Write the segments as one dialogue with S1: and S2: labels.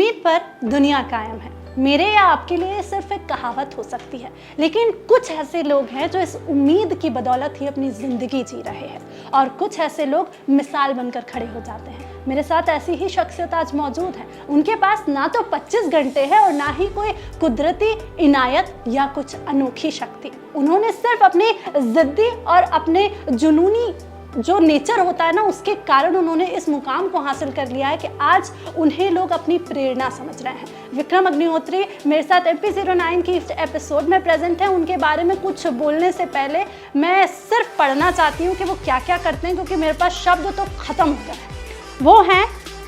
S1: उम्मीद पर दुनिया कायम है। मेरे या आपके लिए सिर्फ एक कहावत हो सकती है, लेकिन कुछ ऐसे लोग हैं जो इस उम्मीद की बदौलत ही अपनी ज़िंदगी जी रहे हैं और कुछ ऐसे लोग मिसाल बनकर खड़े हो जाते हैं। मेरे साथ ऐसी ही शख्सियत आज मौजूद है। उनके पास ना तो 25 घंटे है और ना ही कोई कुदरती इनायत या कुछ अनोखी शक्ति। उन्होंने सिर्फ अपनी ज़िद्दी और अपने जुनूनी जो नेचर होता है ना, उसके कारण उन्होंने इस मुकाम को हासिल कर लिया है कि आज उन्हें लोग अपनी प्रेरणा समझ रहे हैं। विक्रम अग्निहोत्री मेरे साथ MP09 की इस एपिसोड में प्रेजेंट है। उनके बारे में कुछ बोलने से पहले मैं सिर्फ पढ़ना चाहती हूँ कि वो क्या क्या करते हैं, क्योंकि मेरे पास शब्द तो ख़त्म हो गए हैं। वो हैं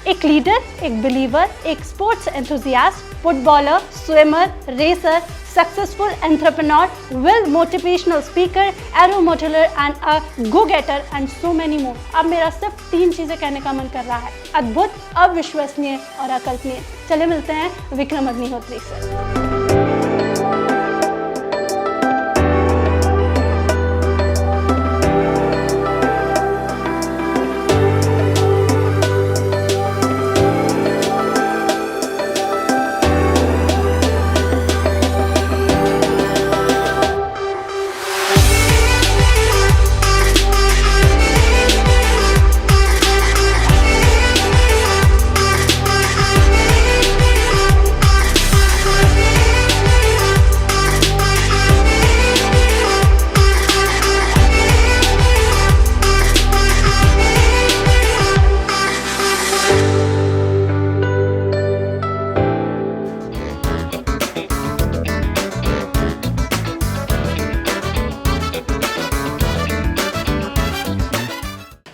S1: एक लीडर, एक बिलीवर, एक sports enthusiast, footballer, swimmer, racer, successful entrepreneur, well motivational speaker, aero modeller and a go getter and so many more. अब मेरा सिर्फ 3 चीज़ें कहने का मन कर रहा है: अद्भुत, अविश्वसनीय और अकल्पनीय। चले मिलते हैं विक्रम अग्निहोत्री से।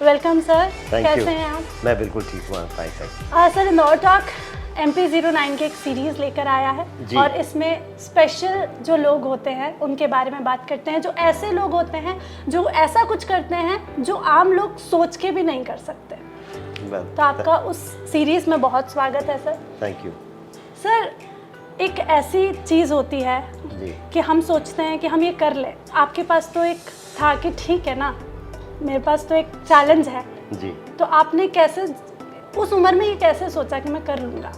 S1: वेलकम सर, कैसे हैं आप?
S2: मैं बिल्कुल ठीक हूँ, fine.
S1: Sir, Indore talk MP09 की एक सीरीज़ लेकर आया है और इसमें स्पेशल जो लोग होते हैं उनके बारे में बात करते हैं, जो ऐसे लोग होते हैं जो ऐसा कुछ करते हैं जो आम लोग सोच के भी नहीं कर सकते। तो आपका उस सीरीज़ में बहुत स्वागत है सर।
S2: Thank you
S1: sir. एक ऐसी चीज़ होती है कि हम सोचते हैं कि हम ये कर लें। आपके पास तो एक था कि ठीक है ना, मेरे पास तो एक चैलेंज है
S2: जी।
S1: तो आपने कैसे उस उम्र में ये कैसे सोचा कि मैं कर लूँगा?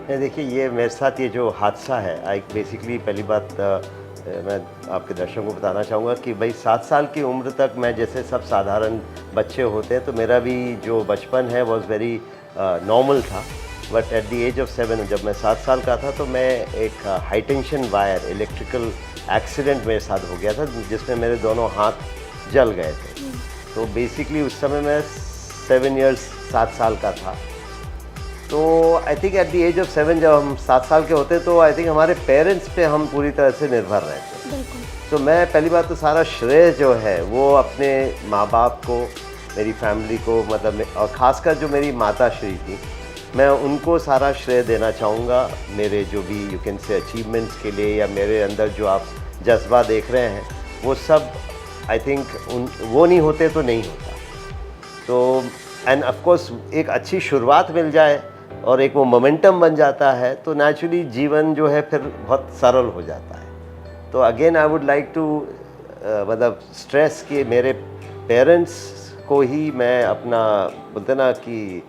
S2: देखिए, ये मेरे साथ ये जो हादसा है, आई बेसिकली पहली बात मैं आपके दर्शकों को बताना चाहूँगा कि भाई 7 साल की उम्र तक मैं जैसे सब साधारण बच्चे होते हैं, तो मेरा भी जो बचपन है वॉज वेरी नॉर्मल था। But at the age of 7, जब मैं 7 साल का था, तो मैं एक high tension wire electrical accident मेरे साथ हो गया था, जिसमें मेरे दोनों हाथ जल गए थे। तो बेसिकली उस समय मैं 7 साल का था। तो I think at the age of 7 जब हम 7 साल के होते, तो आई थिंक हमारे पेरेंट्स पे हम पूरी तरह से निर्भर रहते। तो मैं पहली बात तो सारा श्रेय जो है वो अपने माँ बाप को, मेरी फैमिली को, मतलब और ख़ासकर जो मेरी माता श्री थी, मैं उनको सारा श्रेय देना चाहूँगा। मेरे जो भी यू कैन से अचीवमेंट्स के लिए, या मेरे अंदर जो आप जज्बा देख रहे हैं, वो सब आई थिंक वो नहीं होते तो नहीं होता। तो एंड ऑफ कोर्स एक अच्छी शुरुआत मिल जाए और एक वो मोमेंटम बन जाता है, तो नेचुरली जीवन जो है फिर बहुत सरल हो जाता है। तो again I would like to मतलब स्ट्रेस कि मेरे पेरेंट्स को ही मैं अपना बोलते ना कि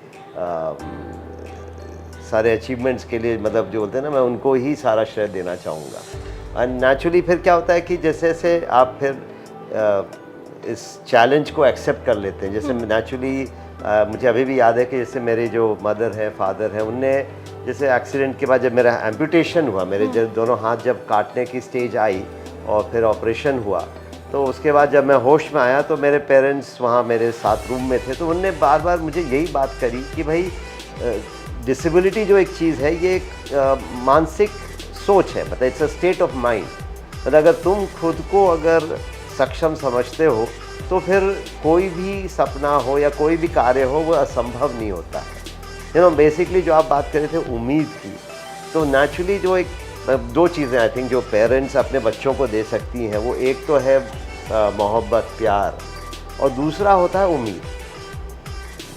S2: सारे अचीवमेंट्स के लिए, मतलब जो बोलते हैं ना, मैं उनको ही सारा श्रेय देना चाहूँगा। एंड नेचुरली फिर क्या होता है कि जैसे जैसे आप फिर इस चैलेंज को एक्सेप्ट कर लेते हैं। जैसे नेचुरली मुझे अभी भी याद है कि जैसे मेरे जो मदर हैं, फादर हैं, उनने जैसे एक्सीडेंट के बाद जब मेरा एम्पुटेशन हुआ, मेरे जब दोनों हाथ जब काटने की स्टेज आई और फिर ऑपरेशन हुआ, तो उसके बाद जब मैं होश में आया, तो मेरे पेरेंट्स वहाँ मेरे साथ रूम में थे। तो उनने बार बार मुझे यही बात करी कि भाई डिसेबिलिटी जो एक चीज़ है, ये एक मानसिक सोच है, मतलब it's a state of mind. मतलब अगर तुम खुद को अगर सक्षम समझते हो, तो फिर कोई भी सपना हो या कोई भी कार्य हो, वो असंभव नहीं होता है। यू नो, बेसिकली जो आप बात कर रहे थे उम्मीद की, तो नेचुरली जो एक 2 चीज़ें आई थिंक जो पेरेंट्स अपने बच्चों को दे सकती हैं, वो एक तो है मोहब्बत, प्यार, और दूसरा होता है उम्मीद।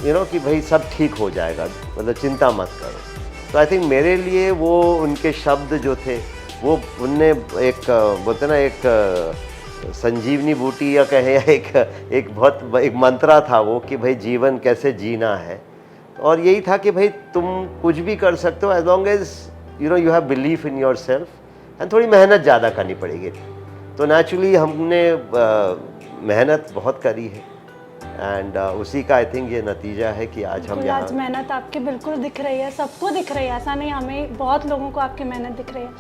S2: यू नो कि भाई सब ठीक हो जाएगा, मतलब चिंता मत करो। तो आई थिंक मेरे लिए वो उनके शब्द जो थे, वो उनने एक बोलते ना, एक संजीवनी बूटी या कहे एक बहुत एक मंत्रा था वो, कि भाई जीवन कैसे जीना है। और यही था कि भाई तुम कुछ भी कर सकते हो as long as you have belief in yourself and थोड़ी मेहनत ज़्यादा करनी पड़ेगी। तो नेचुरली हमने मेहनत बहुत करी है एंड उसी का आई थिंक ये नतीजा है कि आज हम
S1: बिल्कुल,
S2: यहाँ।
S1: आज मेहनत आपकी बिल्कुल दिख रही है, सबको दिख रही है, ऐसा नहीं हमें, बहुत लोगों को आपकी मेहनत दिख रही है।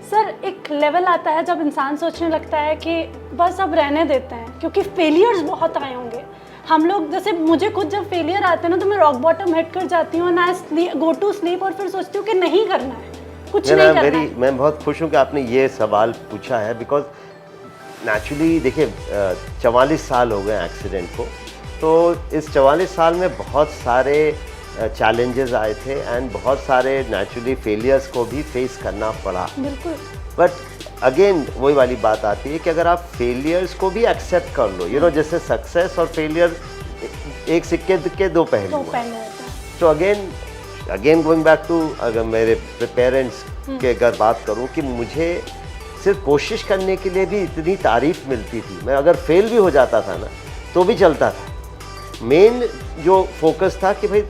S1: सर, एक लेवल आता है जब इंसान सोचने लगता है कि बस अब रहने देते हैं, क्योंकि फेलियर्स बहुत आए होंगे। हम लोग, जैसे मुझे खुद जब फेलियर आते हैं ना, तो मैं रॉक बॉटम हिट कर जाती हूँ ना, गो टू स्लीप, और फिर सोचती हूँ कि नहीं करना है, कुछ नहीं करना है।
S2: मैं बहुत खुश हूँ कि आपने ये सवाल पूछा है, बिकॉज नेचुरली देखिए 44 साल हो गए एक्सीडेंट को, तो इस 44 साल में बहुत सारे चैलेंजेस आए थे एंड बहुत सारे नेचुरली फेलियर्स को भी फेस करना पड़ा।
S1: बिल्कुल।
S2: बट अगेन वही वाली बात आती है कि अगर आप फेलियर्स को भी एक्सेप्ट कर लो, जैसे सक्सेस और फेलियर एक सिक्के के दो पहलू हैं। तो अगेन गोइंग बैक टू, अगर मेरे पेरेंट्स के अगर बात करूं कि मुझे सिर्फ कोशिश करने के लिए भी इतनी तारीफ मिलती थी, मैं अगर फेल भी हो जाता था ना तो भी चलता था। मेन जो फोकस था कि भाई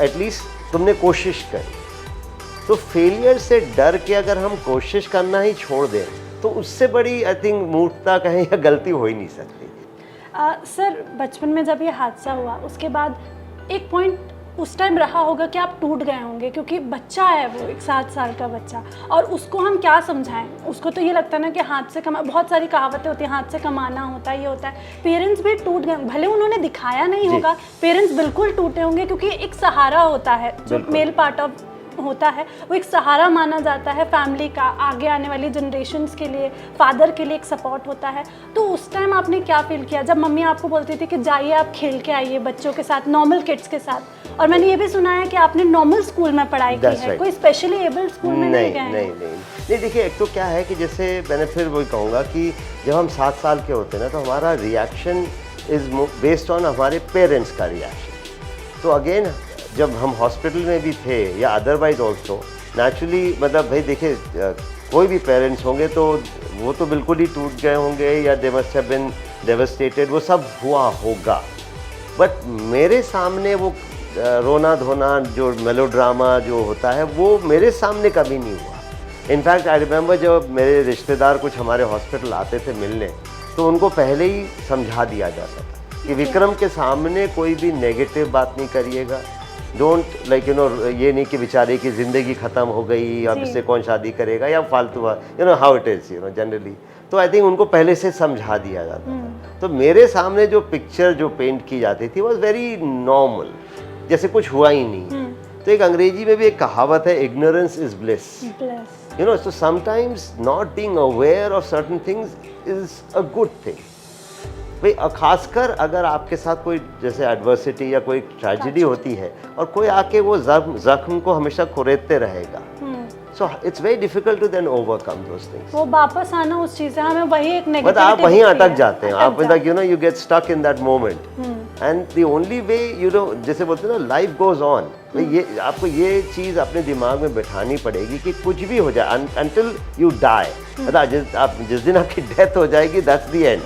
S2: एटलीस्ट तुमने कोशिश करी। तो फेलियर से डर के अगर हम कोशिश करना ही छोड़ दें तो उससे बड़ी आई थिंक मूर्खता कहें या गलती हो ही नहीं सकती।
S1: सर, बचपन में जब ये हादसा हुआ उसके बाद एक पॉइंट उस टाइम रहा होगा कि आप टूट गए होंगे, क्योंकि बच्चा है वो, एक 7 साल का बच्चा, और उसको हम क्या समझाएं। उसको तो ये लगता है ना कि हाथ से कमा, बहुत सारी कहावतें होती हैं, हाथ से कमाना होता है, ये होता है। पेरेंट्स भी टूट गए, भले उन्होंने दिखाया नहीं होगा, पेरेंट्स बिल्कुल टूटे होंगे, क्योंकि एक सहारा होता है जो मेल पार्ट ऑफ होता है, वो एक सहारा माना जाता है फैमिली का, आगे आने वाली जनरेशन्स के लिए, फादर के लिए एक सपोर्ट होता है। तो उस टाइम आपने क्या फील किया जब मम्मी आपको बोलती थी कि जाइए आप खेल के आइए बच्चों के साथ, नॉर्मल किड्स के साथ? और मैंने ये भी सुना है कि आपने नॉर्मल स्कूल में पढ़ाई की है, कोई स्पेशली एबल्ड स्कूल में नहीं गए?
S2: नहीं, देखिए एक तो क्या है कि जैसे मैंने फिर वही कहूँगा कि जब हम 7 साल के होते हैं ना, तो हमारा रिएक्शन इज़ बेस्ड ऑन हमारे पेरेंट्स का रिएक्शन। तो अगेन जब हम हॉस्पिटल में भी थे या अदरवाइज ऑल्सो नेचुरली, मतलब भाई देखिए कोई भी पेरेंट्स होंगे तो वो तो बिल्कुल ही टूट गए होंगे या they must have been devastated, वो सब हुआ होगा। बट मेरे सामने वो रोना धोना जो मेलोड्रामा जो होता है वो मेरे सामने कभी नहीं हुआ। इनफैक्ट आई रिमेंबर जब मेरे रिश्तेदार कुछ हमारे हॉस्पिटल आते थे मिलने, तो उनको पहले ही समझा दिया जाता था कि विक्रम के सामने कोई भी नेगेटिव बात नहीं करिएगा, डोंट लाइक ये नहीं कि बेचारे की ज़िंदगी ख़त्म हो गई, अब इससे कौन शादी करेगा या फालतू, हाउ इट इज़ जनरली। तो आई थिंक उनको पहले से समझा दिया जाता था। तो मेरे सामने जो पिक्चर जो पेंट की जाती थी वॉज वेरी नॉर्मल, जैसे कुछ हुआ ही नहीं। तो एक अंग्रेजी में भी एक कहावत है, ignorance is bliss. So sometimes not being aware of certain things is a good thing. भाई खासकर अगर आपके साथ कोई जैसे एडवर्सिटी या कोई ट्रेजेडी होती है और कोई आके वो जख्म को हमेशा कुरेदते रहेगा, so it's very difficult to then overcome those things.
S1: वो वापस आना उस चीज़ से हमें वही एक नेगेटिविटी,
S2: बट आप वहीं अटक जाते हैं, आप like you get stuck in that moment. And the only way जैसे बोलते हैं ना, life goes on. ये आपको ये चीज़ अपने दिमाग में बैठानी पड़ेगी कि कुछ भी हो जाए until you die. मतलब जिस दिन आपकी डेथ हो जाएगी that's the end.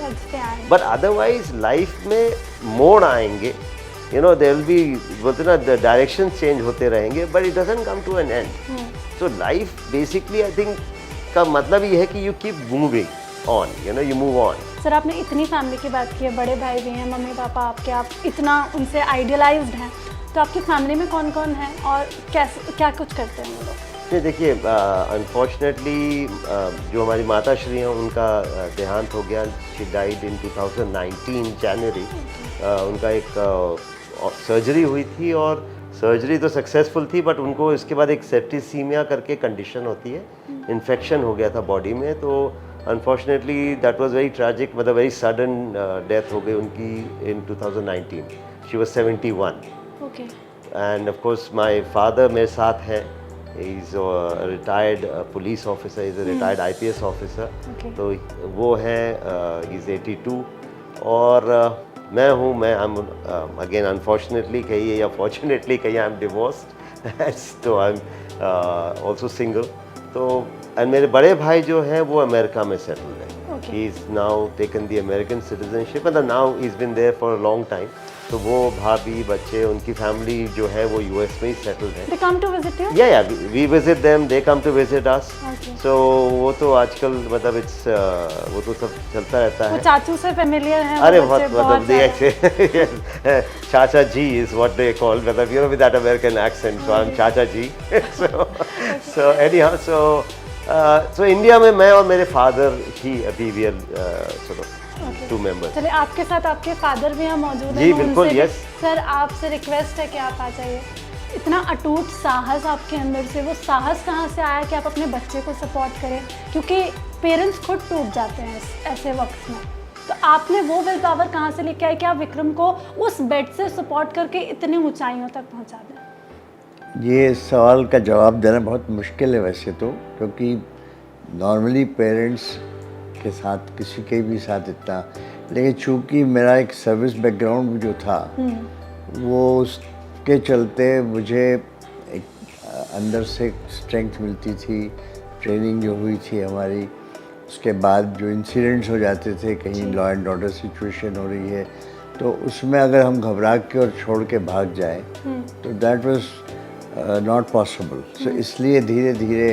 S2: But otherwise life में मोड़ आएंगे, there will be, बोलते ना, the directions change होते रहेंगे, but it doesn't come to an end. So life basically I think का मतलब ये है कि you keep moving on, you move on.
S1: Sir, आपने इतनी फैमिली की बात की है, बड़े भाई भी हैं, मम्मी पापा आपके, आप इतना उनसे आइडियलाइज्ड हैं, तो आपकी फैमिली में कौन कौन है और कैसे क्या कुछ करते हैं वो लोग?
S2: नहीं देखिए, अनफॉर्चुनेटली जो हमारी माता श्री हैं उनका देहांत हो गया। शी डाइड इन 2019 जनवरी। उनका एक सर्जरी हुई थी और सर्जरी तो सक्सेसफुल थी, बट उनको इसके बाद एक सेप्टिसीमिया करके कंडीशन होती है, इन्फेक्शन हो गया था बॉडी में। तो unfortunately that was very tragic, मतलब वेरी सडन डेथ हो गई उनकी इन 2019। She was 71।
S1: Okay.
S2: End of course my father मेरे साथ हैं, he is retired police officer, is a retired IPS officer. तो वो है, ही इज़ 82। और मैं हूँ, मैं अगेन अनफॉर्चुनेटली कहिए या फॉर्चुनेटली कहिए, आई एम डिवोर्स्ड, तो आई एम ऑल्सो सिंगल। तो एंड मेरे बड़े भाई जो हैं वो अमेरिका में सेटल है। He is now taken the American citizenship, मतलब now he is been there for a long time. तो वो भाभी बच्चे उनकी फैमिली जो है वो यूएस में ही सेटल्ड है।
S1: They come to visit you?
S2: या we visit them, they come to visit us.
S1: Okay.
S2: So वो तो आजकल मतलब इट्स वो तो सब चलता रहता
S1: वो
S2: है।
S1: चाचू से फेमिलियर हैं?
S2: अरे
S1: वो
S2: बहुत
S1: बच्चे
S2: मतलब दे
S1: ज़्यादा।
S2: ऐसे चाचा जी इज व्हाट दे कॉल, मतलब you know with that American accent, so I am चाचा जी। सो एनीहाउ सो इंडिया में मैं और मेरे फादर ही अभी we are sort of two members.
S1: चलिए, आपके साथ आपके फादर भी यहाँ मौजूद हैं।
S2: जी,
S1: मैं
S2: बिल्कुल,
S1: उनसे भी-
S2: yes।
S1: सर, आपसे रिक्वेस्ट है कि आप आ जाइए। इतना अटूट साहस आपके अंदर से, वो साहस कहाँ से आया कि आप अपने बच्चे को सपोर्ट करें? क्योंकि पेरेंट्स खुद टूट जाते हैं ऐसे वक्त में, तो आपने वो विल पावर कहाँ से लेके आए कि आप विक्रम को उस बेड से सपोर्ट करके इतनी ऊंचाइयों तक पहुँचा दें?
S3: ये सवाल का जवाब देना बहुत मुश्किल है वैसे तो, क्योंकि नॉर्मली पेरेंट्स के साथ किसी के भी साथ इतना, लेकिन चूंकि मेरा एक सर्विस बैकग्राउंड जो था वो उसके चलते मुझे एक अंदर से स्ट्रेंथ मिलती थी। ट्रेनिंग जो हुई थी हमारी, उसके बाद जो इंसिडेंट्स हो जाते थे, कहीं लॉ एंड ऑर्डर सिचुएशन हो रही है तो उसमें अगर हम घबरा के और छोड़ के भाग जाएं तो दैट वाज नॉट पॉसिबल। सो इसलिए धीरे धीरे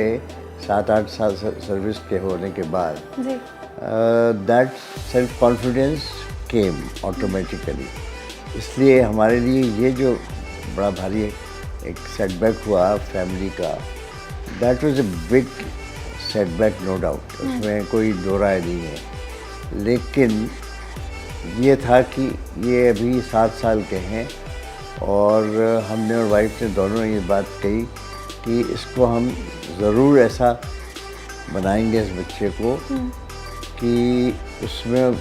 S3: 7-8 साल सर्विस के होने के बाद
S1: जी,
S3: that self confidence came automatically. इसलिए हमारे लिए ये जो बड़ा भारी एक सेटबैक हुआ फैमिली का, that was a big setback no doubt, उसमें कोई दो राय नहीं है। लेकिन ये था कि ये अभी 7 साल के हैं और हमने और वाइफ ने दोनों ये बात कही कि इसको हम ज़रूर ऐसा बनाएंगे इस बच्चे को कि उसमें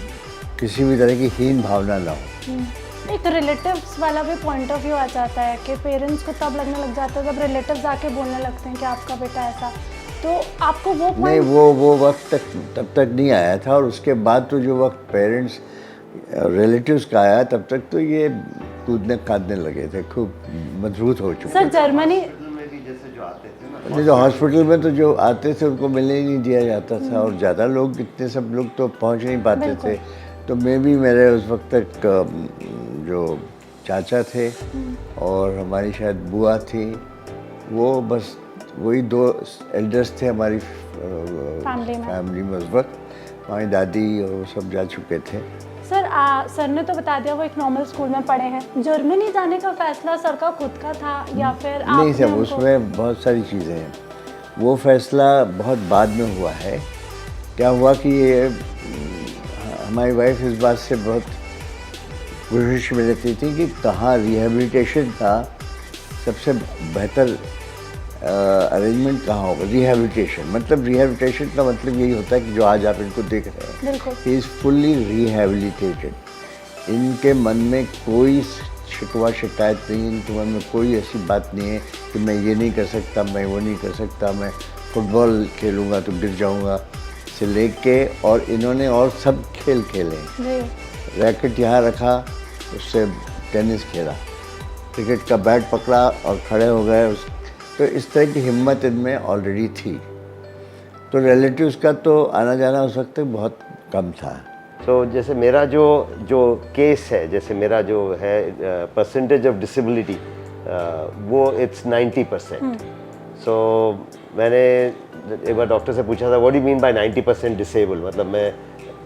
S3: किसी भी तरह की हीन भावना ना हो।
S1: एक रिलेटिव्स वाला भी पॉइंट ऑफ व्यू आ जाता है कि पेरेंट्स को तब लगने लग जाता है जब रिलेटिव्स आके बोलने लगते हैं कि आपका बेटा ऐसा, तो आपको वो
S3: नहीं,
S1: पॉइंट
S3: वो वक्त तब तक नहीं आया था, और उसके बाद तो जो वक्त पेरेंट्स रिलेटिव्स का आया तब तक तो ये कूदने कादने लगे थे, खूब मजबूत हो चुके
S1: सर जर्मनी
S3: नहीं तो हॉस्पिटल में तो जो आते थे उनको मिलने ही नहीं दिया जाता था, और ज़्यादा लोग इतने सब लोग तो पहुंच नहीं पाते थे। तो मैं भी मेरे उस वक्त तक जो चाचा थे और हमारी शायद बुआ थी, वो बस वही 2 एल्डर्स थे हमारी फैमिली में उस वक्त। हमारी दादी और वो सब जा चुके थे।
S1: सर सर ने तो बता दिया वो एक नॉर्मल स्कूल में पढ़े हैं। जर्मनी जाने का फैसला सर का खुद का था या फिर
S3: नहीं
S1: आपने
S3: सब,
S1: उनको-
S3: उसमें बहुत सारी चीज़ें हैं। वो फैसला बहुत बाद में हुआ है। क्या हुआ कि ये हमारी वाइफ इस बात से बहुत कोशिश में रहती थी कि कहाँ रिहैबिलिटेशन का सबसे बेहतर अरेंजमेंट कहाँ होगा। रिहैबिलिटेशन का मतलब यही होता है कि जो आज आप इनको देख रहे हैं,
S1: बिल्कुल
S3: ही इज़ फुल्ली रिहैबिलिटेटेड। इनके मन में कोई शिकवा शिकायत नहीं, इनके मन में कोई ऐसी बात नहीं है कि मैं ये नहीं कर सकता, मैं वो नहीं कर सकता, मैं फुटबॉल खेलूँगा तो गिर जाऊँगा से लेके, और इन्होंने और सब खेल खेले।
S1: जी,
S3: रैकेट यहाँ रखा, उससे टेनिस खेला, क्रिकेट का बैट पकड़ा और खड़े हो गए। तो इस तरह की हिम्मत इनमें ऑलरेडी थी। तो रिलेटिव्स का तो आना जाना उस वक्त बहुत कम था।
S2: तो जैसे मेरा जो केस है, जैसे मेरा जो है परसेंटेज ऑफ डिसेबिलिटी, वो इट्स 90%। सो मैंने एक बार डॉक्टर से पूछा था, what do you mean by 90% disable, मतलब मैं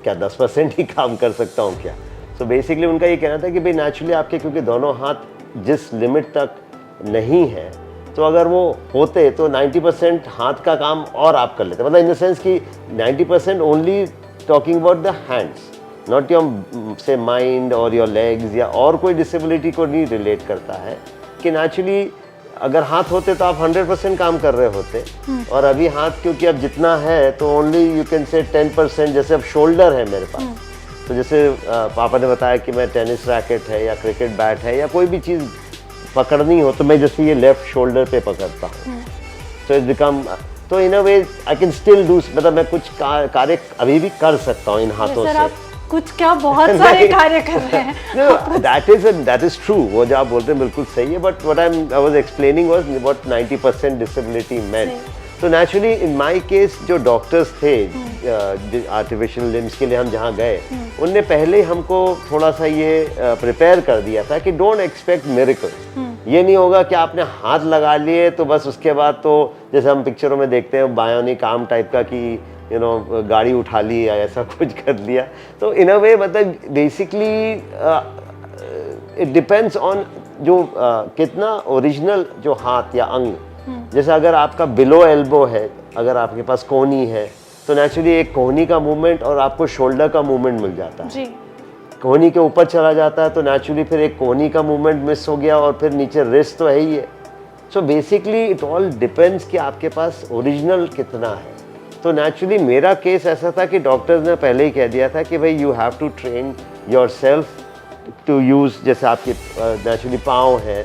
S2: क्या 10% ही काम कर सकता हूँ क्या? सो बेसिकली उनका ये कहना था कि भाई नेचुरली आपके क्योंकि दोनों हाथ जिस लिमिट तक नहीं है, तो अगर वो होते तो 90% हाथ का काम और आप कर लेते, मतलब इन द सेंस कि 90% only talking about the hands, not your से माइंड और योर लेग्स, या और कोई डिसेबिलिटी को नहीं रिलेट करता है कि नेचुरली अगर हाथ होते तो आप 100% काम कर रहे होते, और अभी हाथ क्योंकि अब जितना है तो ओनली यू कैन से 10%। जैसे अब शोल्डर है मेरे पास, तो जैसे पापा ने बताया कि मैं टेनिस रैकेट है या क्रिकेट बैट है या कोई भी चीज़ पकड़नी हो तो मैं जैसे ये लेफ्ट शोल्डर पे पकड़ता हूँ। तो इट बिकम, तो इन अ वे आई कैन स्टिल डू, मतलब मैं कुछ कार्य अभी भी कर सकता हूँ इन हाथों
S1: सर
S2: से।
S1: आप कुछ क्या बहुत सारे कार्य कर रहे हैं।
S2: दैट इज ट्रू, वो जो आप बोलते हैं बिल्कुल सही है, but what I was explaining was what 90% disability मेंट। तो नेचुरली इन माय केस जो डॉक्टर्स थे आर्टिफिशियल लिम्स के लिए हम जहाँ गए, उनने पहले ही हमको थोड़ा सा ये प्रिपेयर कर दिया था कि डोंट एक्सपेक्ट मिरेकल। ये नहीं होगा कि आपने हाथ लगा लिए तो बस उसके बाद तो जैसे हम पिक्चरों में देखते हैं बायोनिक आर्म टाइप का कि गाड़ी उठा ली या ऐसा कुछ कर लिया। तो इन अ वे मतलब बेसिकली इट डिपेंड्स ऑन जो कितना ओरिजिनल जो हाथ या अंग, जैसे अगर आपका बिलो एल्बो है, अगर आपके पास कोहनी है तो नेचुरली एक कोहनी का मूवमेंट और आपको शोल्डर का मूवमेंट मिल जाता है।
S1: जी।
S2: कोहनी के ऊपर चला जाता है तो नेचुरली फिर एक कोहनी का मूवमेंट मिस हो गया और फिर नीचे रिस्ट तो है ही है। So basically it all depends कि आपके पास ओरिजिनल कितना है। तो नेचुरली मेरा केस ऐसा था कि डॉक्टर्स ने पहले ही कह दिया था कि भाई you have to train yourself to use, जैसे आपके नेचुरली पाँव है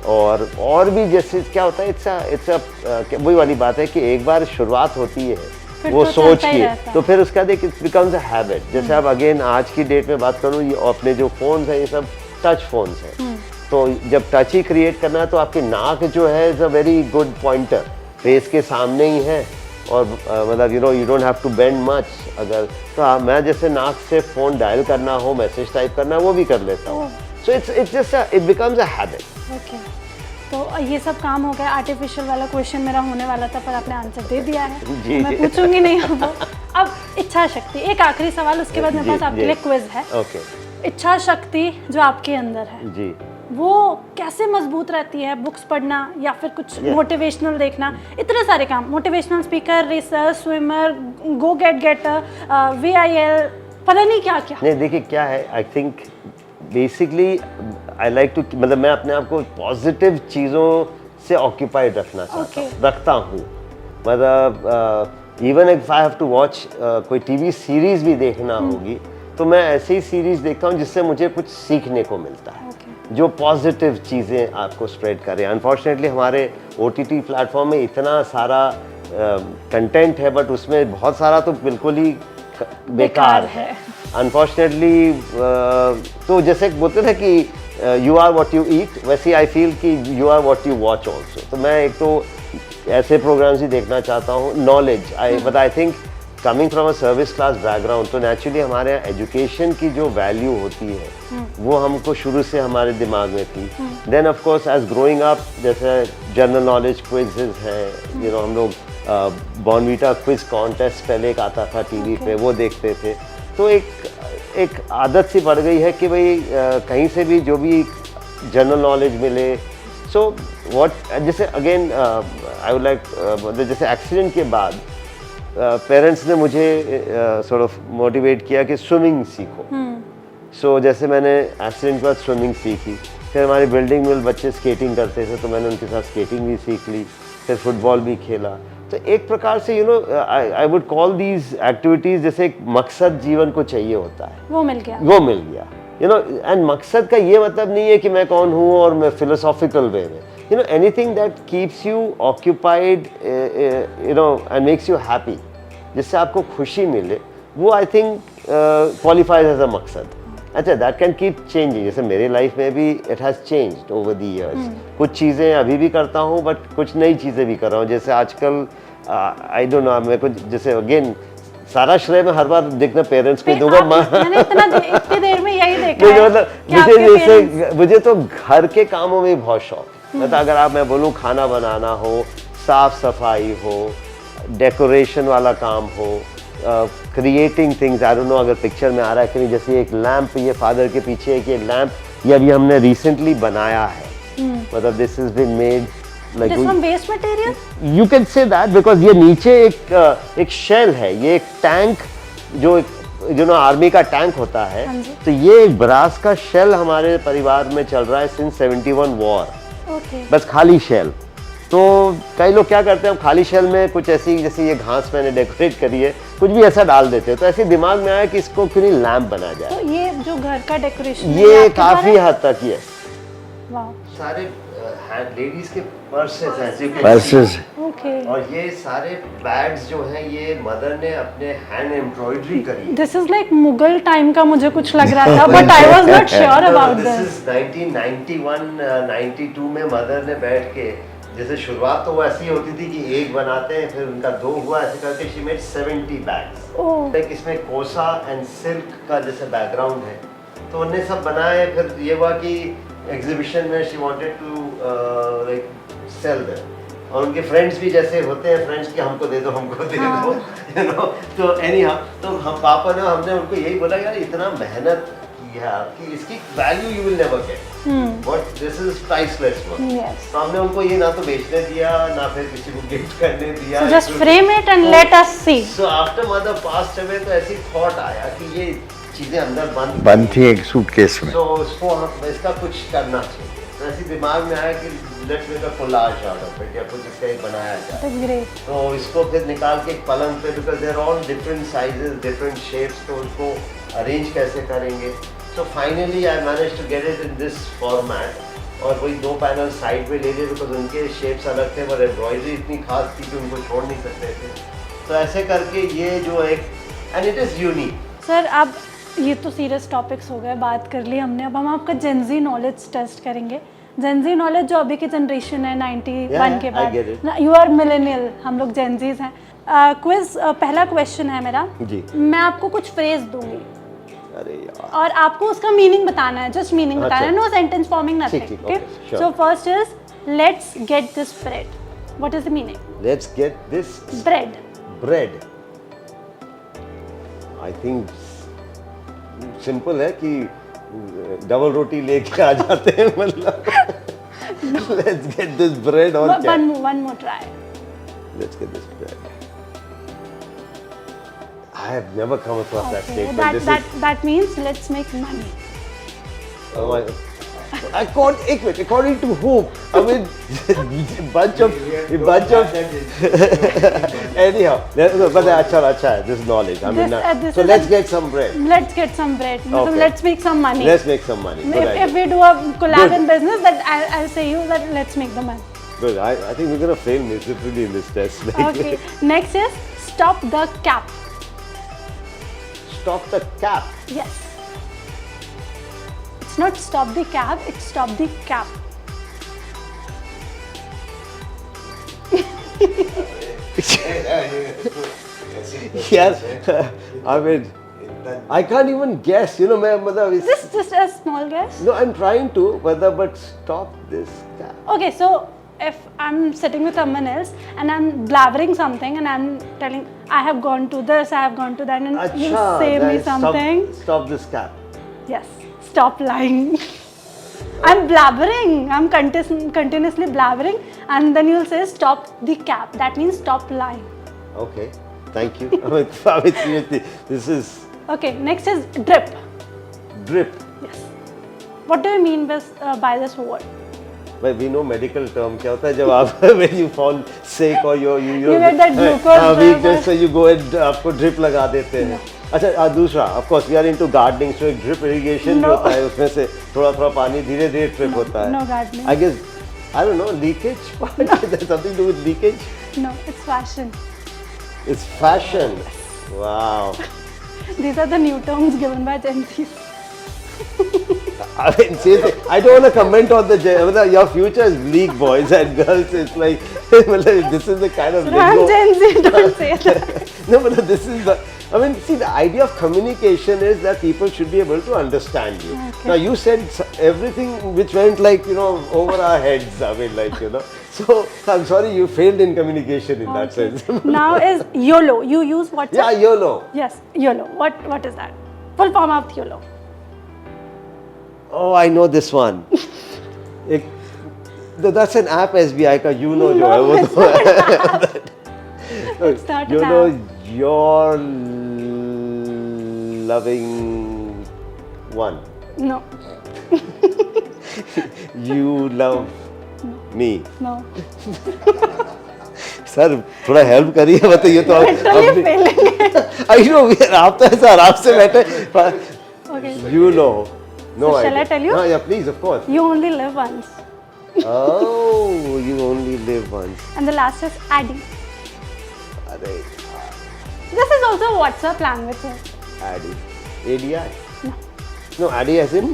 S2: और भी जैसे क्या होता है इट्स वही वाली बात है कि एक बार शुरुआत होती है वो
S1: तो
S2: सोच
S1: चलता ही
S2: के,
S1: रहता है।
S2: तो फिर उसका देख इट बिकम्स अ हैबिट। जैसे अब अगेन आज की डेट में बात करूँ, ये अपने जो फ़ोन्स हैं ये सब टच फ़ोन्स हैं, तो जब टच ही क्रिएट करना है तो आपकी नाक जो है is a very good pointer, face के सामने ही है और मतलब you don't have to bend much. अगर तो मैं जैसे नाक से फ़ोन डायल करना हो, मैसेज टाइप करना है, वो भी कर लेता हूँ। So it's just it becomes a habit.
S1: Okay, तो ये सब काम हो गया। आर्टिफिशियल वाला क्वेश्चन मेरा होने वाला था पर आपने आंसर दे दिया है,
S2: जी।
S1: तो मैं पूछूंगी नहीं अब। अब इच्छा शक्ति, एक आखिरी सवाल, उसके बाद मेरे
S2: जी,
S1: पास आपके
S2: जी।
S1: लिए क्विज है।
S2: ओके
S1: इच्छा शक्ति जो आपके अंदर है
S2: जी,
S1: वो कैसे मजबूत रहती है? बुक्स पढ़ना या फिर कुछ
S2: Yeah.
S1: मोटिवेशनल देखना, इतने सारे काम, motivational speaker, racer, swimmer, go getter, VIL, पता नहीं क्या क्या।
S2: नहीं देखिए क्या है, I think basically I like to, मतलब मैं अपने आप को पॉजिटिव चीज़ों से ऑक्यूपाइड रखना चाहता हूँ, रखता हूँ। मतलब even if I have to watch कोई टीवी सीरीज़ भी देखना होगी तो मैं ऐसी ही सीरीज़ देखता हूँ जिससे मुझे कुछ सीखने को मिलता है, जो पॉजिटिव चीज़ें आपको स्प्रेड करें। अनफॉर्चुनेटली हमारे OTT प्लेटफॉर्म में इतना सारा कंटेंट है बट उसमें बहुत सारा तो बिल्कुल ही बेकार है अनफॉर्चुनेटली। तो जैसे बोलते थे कि you are what you eat, वैसे आई फील कि you are what you watch also. तो मैं एक तो ऐसे प्रोग्राम्स ही देखना चाहता हूँ, knowledge but I think coming from a service class background, तो नेचुरली हमारे यहाँ एजुकेशन की जो वैल्यू होती है वो हमको शुरू से हमारे दिमाग में थी। Then of course as growing up, जैसे जनरल नॉलेज क्विज़ेस हैं, हम लोग बॉर्नवीटा क्विज कॉन्टेस्ट पहले एक आता था टीवी पे, वो देखते थे। तो एक आदत सी पड़ गई है कि भाई कहीं से भी जो भी जनरल नॉलेज मिले। सो व्हाट, जैसे अगेन आई वुड लाइक, जैसे एक्सीडेंट के बाद पेरेंट्स ने मुझे सॉर्ट ऑफ मोटिवेट किया कि स्विमिंग सीखो। सो जैसे मैंने एक्सीडेंट के बाद स्विमिंग सीखी, फिर हमारी बिल्डिंग में बच्चे स्केटिंग करते थे तो मैंने उनके साथ स्केटिंग भी सीख ली, फिर फुटबॉल भी खेला। तो एक प्रकार से I would call these activities, जैसे एक मकसद जीवन को चाहिए होता है,
S1: वो मिल गया।
S2: एंड मकसद का ये मतलब नहीं है कि मैं कौन हूँ और मैं फिलोसॉफिकल वे में, anything that keeps you occupied and makes you happy, जिससे आपको खुशी मिले, वो I think qualifies as a मकसद। अच्छा, दैट कैन कीप चेंजिंग। जैसे मेरे लाइफ में भी it has changed over the years. कुछ चीज़ें अभी भी करता हूँ बट कुछ नई चीज़ें भी कर रहा हूँ। जैसे आजकल आई डोंट नो, मेरे को जैसे अगेन सारा श्रेय मैं हर बार देखना पेरेंट्स को दूंगा।
S1: मैंने इतनी देर में यही देखा है
S2: मतलब
S1: कि आपके parents-
S2: मुझे तो घर के कामों में बहुत शौक है। मतलब अगर मैं बोलूँ खाना बनाना हो, साफ सफाई हो, डेकोरेशन वाला काम हो, creating things, I don't know अगर पिक्चर में आ रहा है कि नहीं, जैसे एक लैंप, ये फादर के पीछे एक ये लैंप ये अभी हमने रिसेंटली बनाया है। मतलब this is been made
S1: It is from waste material?
S2: You can say that, because ये नीचे एक शेल है, ये एक टैंक जो ना आर्मी का टैंक होता है, तो ये एक ब्रास का शेल हमारे परिवार में चल रहा है सिंस 71 वॉर।
S1: Okay.
S2: बस खाली शेल। तो कई लोग क्या करते हैं, हम खाली शेल में कुछ ऐसी, जैसे ये घास मैंने डेकोरेट करी है, कुछ भी ऐसा डाल देते हैं। तो ऐसे दिमाग में आया कि इसको क्यों नहीं लैंप बना जाए।
S1: तो ये जो घर का डेकोरेशन
S2: ये काफी हद तक यस,
S1: वाह,
S2: सारे लेडीज के पर्सेस हैं,
S3: पर्सेस,
S1: ओके।
S2: और ये सारे बैग्स जो हैं ये मदर ने अपने हैंड एम्ब्रॉयडरी करी है।
S1: This is like Mughal time का मुझे कुछ लग रहा था, but I was not sure about
S2: this
S1: this.
S2: Is 1991 92 में मदर ने बैठ के जैसे शुरुआत तो वो ऐसी होती थी कि एक बनाते हैं, फिर उनका 2 हुआ, ऐसे करके she made 70 bags.
S1: Oh
S2: like इसमें कोसा एंड सिल्क का जैसे बैकग्राउंड है, तो उन्हें सब बनाए। फिर ये हुआ कि एग्जीबिशन में she wanted to like sell them, और उनके फ्रेंड्स भी जैसे होते हैं फ्रेंड्स कि हमको दे दो, हमको दे दो, यू नो। तो एनी हाउ, तो हम पापा ने, हमने उनको यही बोला यार इतना मेहनत की है कि इसकी value you will never get, but this is priceless one.
S1: Yes,
S2: तो हमने उनको ये ना तो बेचने दिया, ना फिर किसी को गिफ्ट करने दिया।
S1: So just frame it and let us see.
S2: So after mother passed away, तो ऐसी थॉट आया कि ये चीजें अंदर
S3: बंद थी एक सूटकेस में।
S2: तो उसको हम इसका कुछ करना चाहिए। तो ऐसी दिमाग में आया कि let's make a collage out of it, या कुछ इसका एक बनाया जाए।
S1: That's great.
S2: तो इसको फिर निकाल के एक पलंग पे, because there all different sizes different shapes, तो उसको अरेंज कैसे करेंगे। So finally I manage to get it in this format, और वही 2 पैनल साइड पे ले लिए, बिकॉज उनके शेप्स अलग थे, पर एम्ब्रॉयडरी इतनी खास थी कि उनको छोड़ नहीं सकते थे। तो ऐसे करके ये जो एक, and it is unique.
S1: Sir अब ये तो सीरियस टॉपिक्स हो गए, बात कर ली हमने, अब हम आपका जेनजी नॉलेज टेस्ट करेंगे। जेनजी नॉलेज जो अभी की जनरेशन है 91 के
S2: I get it.
S1: बाद, यू आर मिलेनियल, हम लोग जेनजीज हैं। क्विज पहला क्वेश्चन है मेरा
S2: जी।
S1: मैं आपको कुछ फ्रेज दूंगी
S2: अरे यार,
S1: और आपको उसका मीनिंग बताना है, जस्ट मीनिंग बताना है,
S2: अच्छा।
S1: नो सेंटेंस फॉर्मिंग
S2: ठीक,
S1: nothing.
S2: okay,
S1: okay,
S2: sure.
S1: So first is let's get this bread. What is the meaning?
S2: Let's get this
S1: bread.
S2: Bread. I think simple है कि डबल रोटी लेके आ जाते हैं, मतलब लेट्स गेट दिस ब्रेड, और क्या?
S1: One more try.
S2: Let's get this bread. I have never come across that
S1: Okay,
S2: statement.
S1: that means let's make money.
S2: Oh my, according to whom? I mean, bunch of anyhow. But अच्छा है, this knowledge. I mean,
S1: This
S2: so
S1: is
S2: let's get some bread.
S1: Let's get some bread. मतलब
S2: Okay.
S1: let's make some money.
S2: Let's make some money. Good
S1: If
S2: idea.
S1: we do a collab
S2: Good.
S1: in business, that I'll say you that let's make the money.
S2: Good. I think we're gonna fail miserably in this test.
S1: Okay. Next is stop the cap.
S2: Stop the cap.
S1: Yes. It's not stop the cab. It's stop the cap.
S2: Yes. I mean, I can't even guess. You know, मतलब इस
S1: Just a small guess.
S2: No, I'm trying to, but stop this cap.
S1: Okay, so if I'm sitting with someone else and I'm blabbering something and I'm telling I have gone to this, I have gone to that, and you
S2: Acha,
S1: say me
S2: then
S1: something.
S2: Stop this cap.
S1: Yes, stop lying. I'm blabbering. I'm continuously blabbering, and then you'll say stop the cap. That means stop lying.
S2: Okay, thank you. I mean, seriously, this is
S1: Okay, next is drip.
S2: drip.
S1: Yes. What do you mean by this word?
S2: But we know medical term क्या होता है जब आप when you fall sick or you
S1: get that glucose drip
S2: just so you go and आपको drip लगा देते हैं। अच्छा दूसरा, of course we are into gardening, so एक drip irrigation जो
S1: No.
S2: होता है उसमें से थोड़ा पानी धीरे drip होता है।
S1: No gardening.
S2: I guess I don't know, leakage. There's something to do with leakage.
S1: No, it's fashion.
S2: It's fashion. Wow.
S1: These are the new terms given by Gen Zs.
S2: I mean, seriously, I don't want to comment on your future is bleak, boys and girls. It's like, this is the kind of
S1: I'm
S2: lingo.
S1: Gen Z, don't say that.
S2: No, but this is the. I mean, see, the idea of communication is that people should be able to understand you.
S1: Okay.
S2: Now, you said everything which went like, over our heads. I mean, like, So, I'm sorry, you failed in communication in that sense.
S1: Now is YOLO. You use WhatsApp?
S2: Yeah, YOLO.
S1: Yes, YOLO. What is that? Full form of YOLO.
S2: Oh, I know this one. That's an app SBI का YOLO जो है वो
S1: it's not an app. It's not an app.
S2: Your loving one.
S1: No,
S2: You love me.
S1: no.
S2: Sir थोड़ा help करिए, बताइए तो
S1: Literally failing.
S2: I know आप तो ऐसा आराम से बैठे।
S1: Okay.
S2: YOLO. No
S1: So shall
S2: idea.
S1: I tell you?
S2: No, yeah, please, of course.
S1: You only live once.
S2: Oh, you only live once.
S1: And the last is ADDI.
S2: अरे
S1: This is also a WhatsApp language. Sir.
S2: ADI. ADI?
S1: No.
S2: No, ADI as in?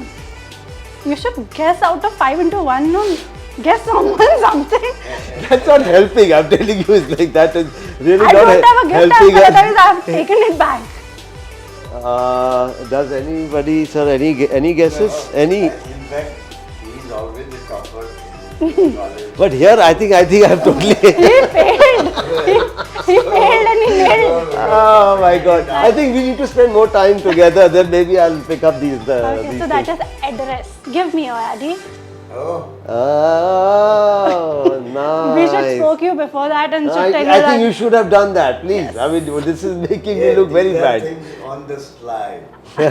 S1: You should guess out of 5 into 1. No. Guess someone something.
S2: That's not helping. I'm telling you, it's like that is really
S1: I
S2: not
S1: don't have a gift.
S2: helping us.
S1: Otherwise, I have taken it back.
S2: Does anybody, sir, any guesses? Any?
S3: In fact, he's always the topper in college.
S2: But here, I think I'm totally.
S1: He failed. He failed and he nailed it.
S2: Oh my God! I think we need to spend more time together. Then maybe I'll pick up these.
S1: Okay,
S2: these
S1: so that
S2: things.
S1: is address. Give me your ID.
S3: Oh,
S2: Oh, nice.
S1: We should spoke you before that and should tell you
S2: I
S1: that.
S2: think you should have done that, please. I mean, this is making me look very
S3: these are
S2: bad.
S3: things on the slide. You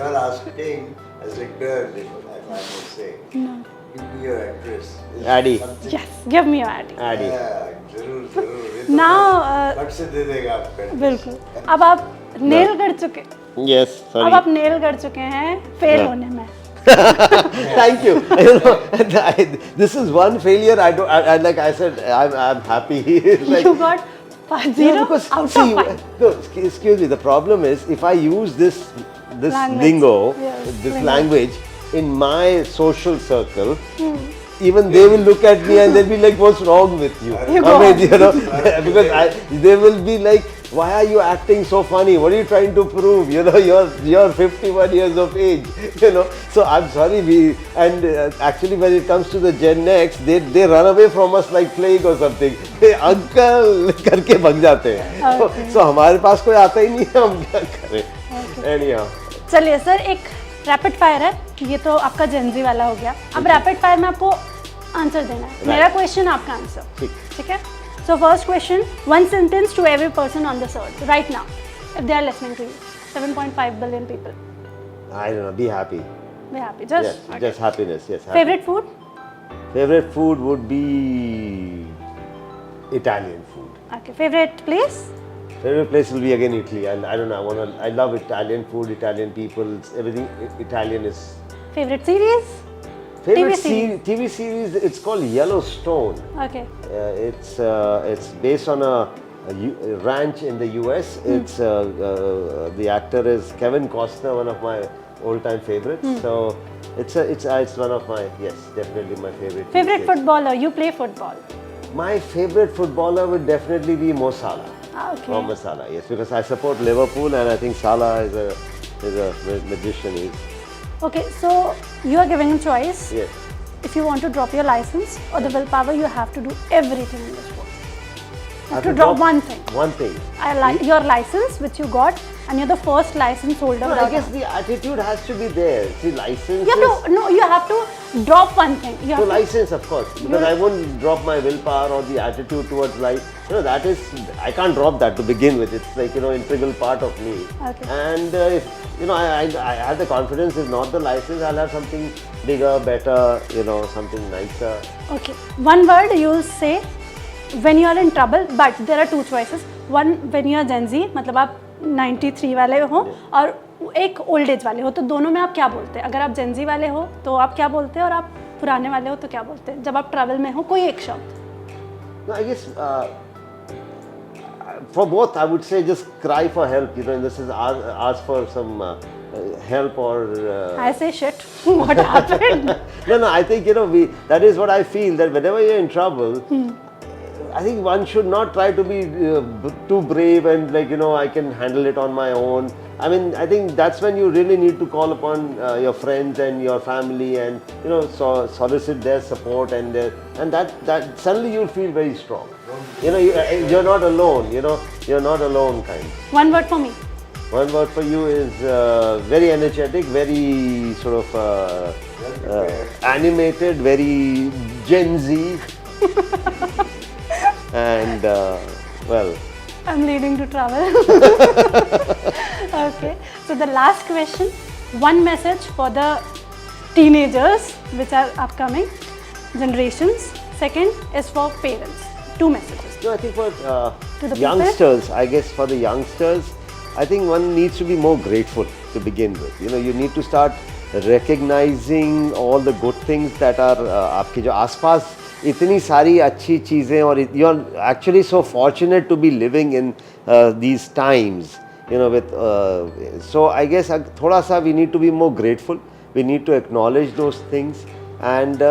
S3: are asking as a girl, if I must say.
S1: No.
S3: Give me your address. Is
S2: Addy.
S3: something-
S1: Yes, give me your ID.
S2: Addy.
S3: Yeah, जरूर जरूर ये तो
S1: Now,
S3: फट से दे देगा आपका
S1: बिल्कुल. अब आप नेल कर चुके.
S2: Yes,
S1: अब
S2: sorry.
S1: आप नेल कर चुके हैं फेल
S2: Yeah.
S1: होने में.
S2: Thank you. You know, this is one failure. I like I said, I'm happy. It's like,
S1: You got 0
S2: because
S1: out
S2: see,
S1: of 5.
S2: no, excuse me. The problem is if I use this
S1: Language.
S2: lingo,
S1: Yes,
S2: this
S1: lingo.
S2: language in my social circle. Even they will look at me and they'll be like, "What's wrong with you?"
S1: You
S2: I
S1: go
S2: mean,
S1: on.
S2: you know, because they will be like, "Why are you acting so funny? What are you trying to prove? You know, you're 51 years of age." You know, so I'm sorry. Actually, when it comes to the Gen X, they run away from us like plague or something. Hey, uncle करके भाग जाते हैं.
S1: Okay.
S2: So हमारे पास कोई आता ही नहीं है. हम क्या करें? Anyhow.
S1: चलिए सर, एक रैपिड फायर है. ये तो आपका जेनजी वाला हो गया. अब रैपिड फायर में आपको आंसर देना है. मेरा क्वेश्चन, आपका आंसर.
S2: ठीक.
S1: ठीक है. So first question, one sentence to every person on this earth right now, if they are listening to you. 7.5 billion people.
S2: I don't know. Be happy.
S1: Be happy. Just
S2: Yes,
S1: okay.
S2: just happiness. Yes. Happy.
S1: Favorite food?
S2: Favorite food would be Italian food.
S1: Okay. Favorite place?
S2: Favorite place will be again Italy. I don't know. I love Italian food, Italian people. Everything Italian is.
S1: Favorite series?
S2: Favorite
S1: series.
S2: TV series. It's called Yellowstone.
S1: Okay.
S2: It's based on a ranch in the U.S. It's the actor is Kevin Costner, one of my all-time favorites. So it's one of my definitely my favorite.
S1: Favorite
S2: TV series.
S1: footballer? You play football.
S2: My favorite footballer would definitely be Mo Salah.
S1: Okay.
S2: Mohamed Salah, yes, because I support Liverpool and I think Salah is a magician.
S1: Okay. So you are giving a choice.
S2: Yes.
S1: If you want to drop your license or the willpower, you have to do everything in this world. You have to drop one thing.
S2: One thing.
S1: Your license, which you got, and you're the first license holder.
S2: No, I
S1: without
S2: guess
S1: one.
S2: the attitude has to be there. See, license.
S1: You have to, no, you have to drop one thing. You have
S2: So
S1: to,
S2: license, of course, because I won't drop my willpower or the attitude towards life. You know, that is, I can't drop that to begin with. It's like, integral part of me.
S1: Okay.
S2: And if, I have the confidence, if not the license, I'll have something bigger, better, something nicer.
S1: Okay. One word you'll say when you are in trouble, but there are two choices. One, when you are Gen Z, मतलब आप 93 वाले हो और एक old age वाले हो, तो दोनों में आप क्या बोलते हैं? अगर आप Gen Z वाले हो तो आप क्या बोलते हैं और आप पुराने वाले हो तो क्या बोलते हैं? जब आप ट्रैवल में हो, कोई एक शब्द.
S2: No, I guess for both, I would say just cry for help. This is ask for some help or.
S1: I say shit. What happened?
S2: No. I think that is what I feel, that whenever you're in trouble, I think one should not try to be too brave and I can handle it on my own. I mean, I think that's when you really need to call upon your friends and your family and solicit their support and that suddenly you'll feel very strong. You're not alone. You're not alone kind.
S1: One word for me.
S2: One word for you is very energetic, very sort of animated, very Gen Z. And well,
S1: I'm leading to travel. Okay. So the last question, one message for the teenagers which are upcoming generations. Second is for parents. Two messages.
S2: No, I think for
S1: To the
S2: youngsters, I guess for the youngsters, I think one needs to be more grateful to begin with. You need to start recognizing all the good things that are आपके जो आसपास इतनी सारी अच्छी चीज़ें और you are actually so fortunate to be living in these times. With so I guess थोड़ा सा we need to be more grateful. We need to acknowledge those things and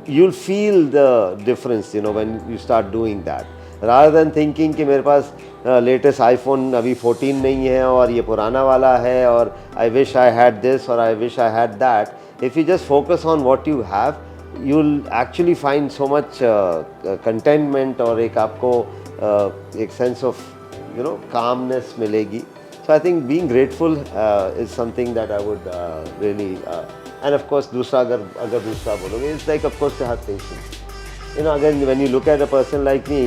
S2: you'll feel the difference, when you start doing that, rather than thinking कि मेरे पास latest iPhone अभी 14 नहीं है और ये पुराना वाला है और I wish I had this और I wish I had that. If you just focus on what you have, you'll actually find so much contentment और एक आपको एक sense of calmness मिलेगी. So I think being grateful is something that I would really and of course दूसरा अगर दूसरा बोलोगे, it's like of course to have patience. Again when you look at a person like me,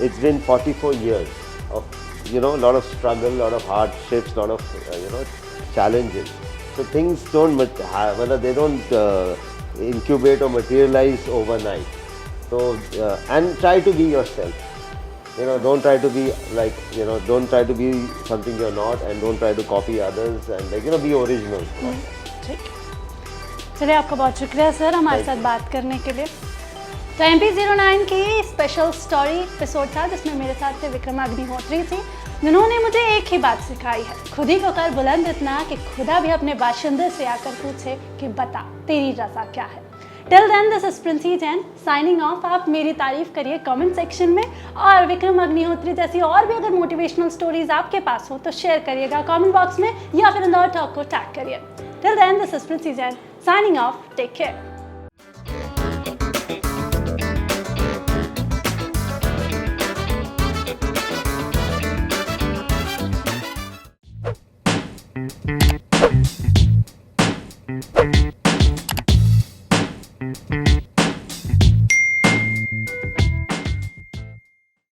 S2: it's been 44 years of a lot of struggle, lot of hardships, lot of challenges. So things they don't incubate or materialize overnight. So and try to be yourself. Don't try to be like don't try to be something you're not, and don't try to copy others, and be original.
S1: ठीक. चलिए, आपका बहुत शुक्रिया sir हमारे साथ बात करने के लिए. तो MP09 की स्पेशल स्टोरी एपिसोड था जिसमें मेरे साथ थे विक्रम अग्निहोत्री थी, जिन्होंने मुझे एक ही बात सिखाई है, खुद ही को कर बुलंद इतना कि खुदा भी अपने बाशिंदे से आकर पूछे कि बता तेरी रज़ा क्या है. Till then, this is Princy Jain signing off. आप मेरी तारीफ करिए कमेंट सेक्शन में, और विक्रम अग्निहोत्री जैसी और भी अगर मोटिवेशनल स्टोरीज आपके पास हो तो शेयर करिएगा कमेंट बॉक्स में, या फिर इंदौर टॉक को टैग करिए. Till then, this is Princy Jain signing off. Take care.
S4: Thank you.